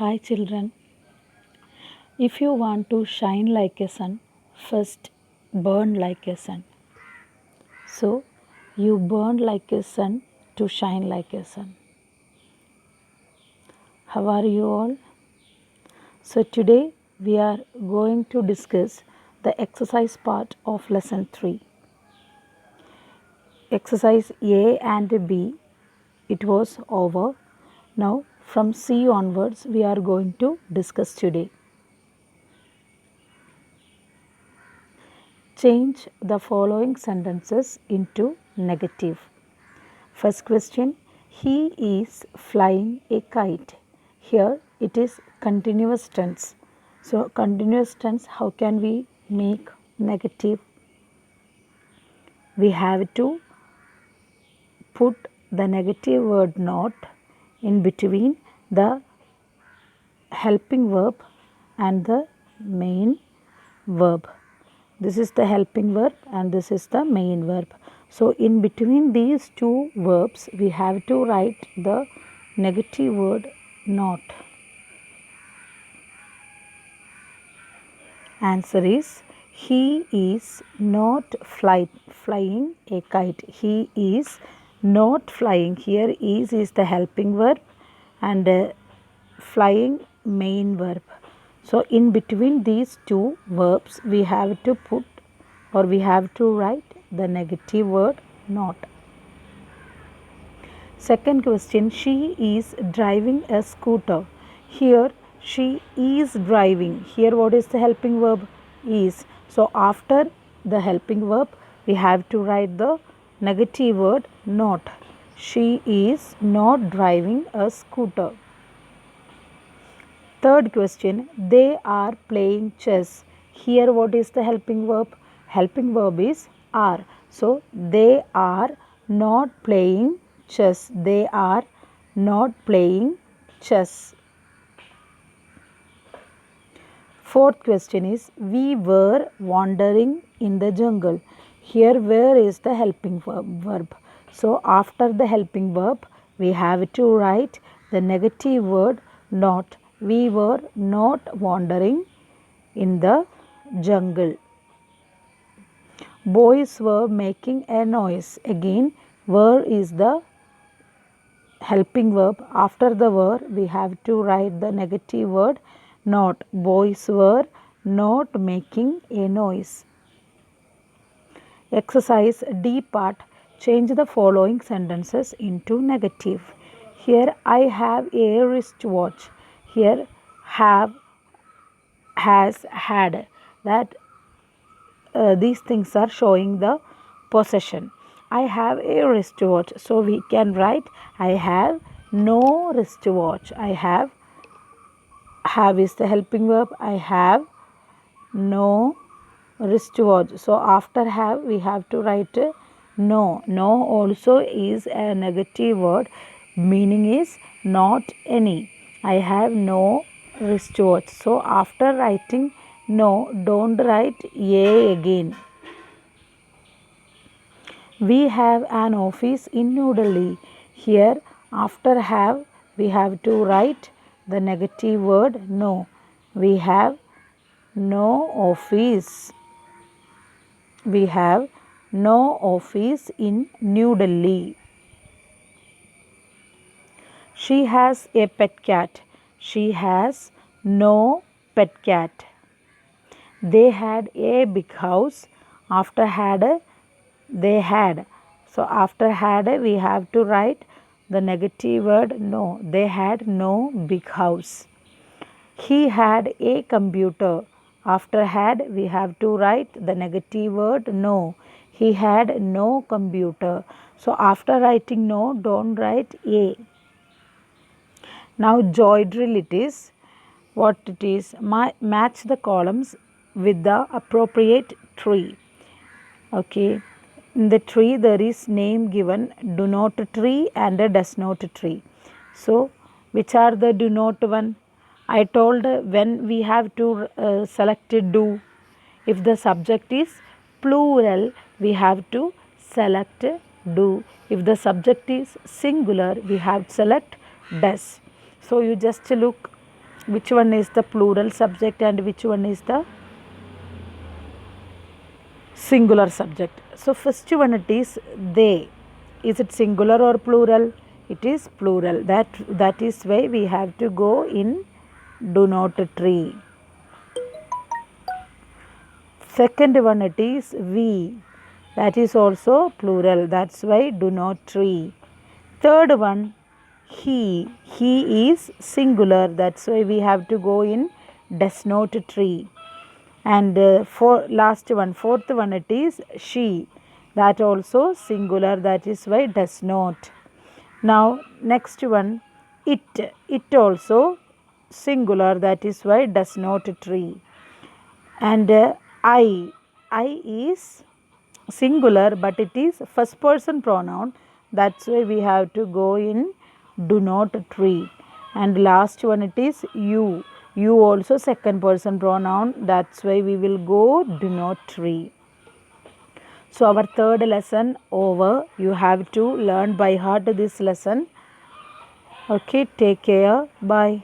Hi children, if you want to shine like a sun, first burn like a sun. So you burn like a sun to shine like a sun. How are you all? So today we are going to discuss the exercise part of lesson 3. Exercise A and B, it was over. Now from C onwards we are going to discuss today. Change the following sentences into negative. First question, he is flying a kite. Here it is continuous tense. So continuous tense, how can we make negative? We have to put the negative word not in between the helping verb and the main verb. This is the helping verb and this is the main verb. So in between these two verbs we have to write the negative word not. Answer is he is not flying a kite. He is not flying. Here is the helping verb and flying main verb. So in between these two verbs we have to put or we have to write the negative word not. Second question, she is driving a scooter. Here she is driving. Here what is the helping verb? Is. So after the helping verb we have to write the negative word not. She is not driving a scooter. Third question, they are playing chess. Here what is the helping verb? Helping verb is are. So they are not playing chess. They are not playing chess. Fourth question is, we were wandering in the jungle. Here where is the helping verb? So after the helping verb we have to write the negative word not. We were not wandering in the jungle. Boys were making a noise. Again, were is the helping verb. After the were, we have to write the negative word not. Boys were not making a noise. Exercise D part. Change the following sentences into negative. Here I have a wristwatch. Here have, has, had. That these things are showing the possession. I have a wristwatch. So we can write I have no wristwatch. I have is the helping verb. I have no wristwatch. So after have we have to write no. No also is a negative word. Meaning is not any. I have no wristwatch. So after writing no, don't write a again. We have an office in New Delhi. Here after have we have to write the negative word no. We have no office. We have no office in New Delhi. She has a pet cat. She has no pet cat. They had a big house. After had they had. So after had we have to write the negative word no. They had no big house. He had a computer. After had we have to write the negative word no. He had no computer. So after writing no, don't write a. Now joy drill it is. What it is? Match the columns with the appropriate tree. Okay. In the tree there is name given, do not tree and a does not tree. So which are the do not one? I told when we have to select do. If the subject is plural we have to select do. If the subject is singular we have to select does. So you just look Which one is the plural subject and which one is the singular subject? So first one, it is they. Is it singular or plural? It is plural. That is why we have to go in do not tree. Second one, it is we. That is also plural. That's why do not tree. Third one, he. He is singular. That's why we have to go in does not tree. And fourth one, it is she. That also singular. That is why does not. Now next one, it. It also singular. That is why does not tree. And I is singular, but it is first person pronoun. That's why we have to go in do not tree. And last one, it is you. You also second person pronoun. That's why we will go do not tree. So our third lesson over. You have to learn by heart this lesson. Okay, take care. Bye.